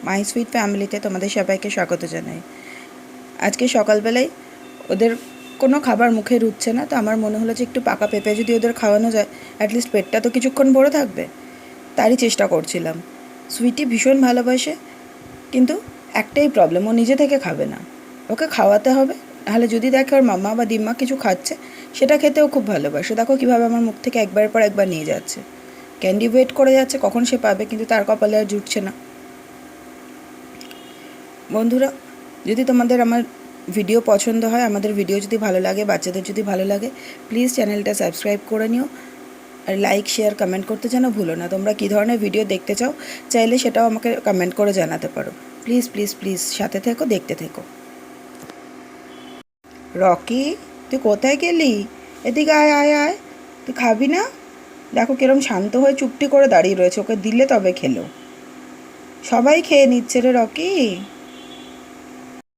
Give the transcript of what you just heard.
My sweet ফ্যামিলিতে তোমাদের সবাইকে স্বাগত জানাই। আজকে সকালবেলায় ওদের কোনো খাবার মুখে রুচছে না, তো আমার মনে হলো যে একটু পাকা পেঁপে যদি ওদের খাওয়ানো যায়, অ্যাটলিস্ট পেটটা তো কিছুক্ষণ ভরে থাকবে। তারই চেষ্টা করছিলাম। সুইটি ভীষণ ভালোবাসে, কিন্তু একটাই প্রবলেম, ও নিজে থেকে খাবে না, ওকে খাওয়াতে হবে। নাহলে যদি দেখে ওর মাম্মা বা দিম্মা কিছু খাচ্ছে, সেটা খেতেও খুব ভালোবাসে। দেখো কীভাবে আমার মুখ থেকে একবারের পর একবার নিয়ে যাচ্ছে। ক্যান্ডি ওয়েট করে যাচ্ছে কখন সে পাবে, কিন্তু তার কপালে আর জুটছে না। বন্ধুরা, যদি তোমাদের আমার ভিডিও পছন্দ হয়, আমাদের ভিডিও যদি ভালো লাগে, বাচ্চাদের যদি ভালো লাগে, প্লিজ চ্যানেলটা সাবস্ক্রাইব করে নিও। আর লাইক, শেয়ার, কমেন্ট করতে যেন ভুলো না। তোমরা কী ধরনের ভিডিও দেখতে চাও চাইলে সেটাও আমাকে কমেন্ট করে জানাতে পারো। প্লিজ প্লিজ প্লিজ সাথে থেকো, দেখতে থেকো। রকি, তুই কোথায় গেলি? এদিকে আয় আয় আয়। তুই খাবি না? দেখো কিরম শান্ত হয়ে চুপটি করে দাঁড়িয়ে রয়েছে, ওকে দিলে তবে খেলো। সবাই খেয়ে নিচ্ছে রে রকি।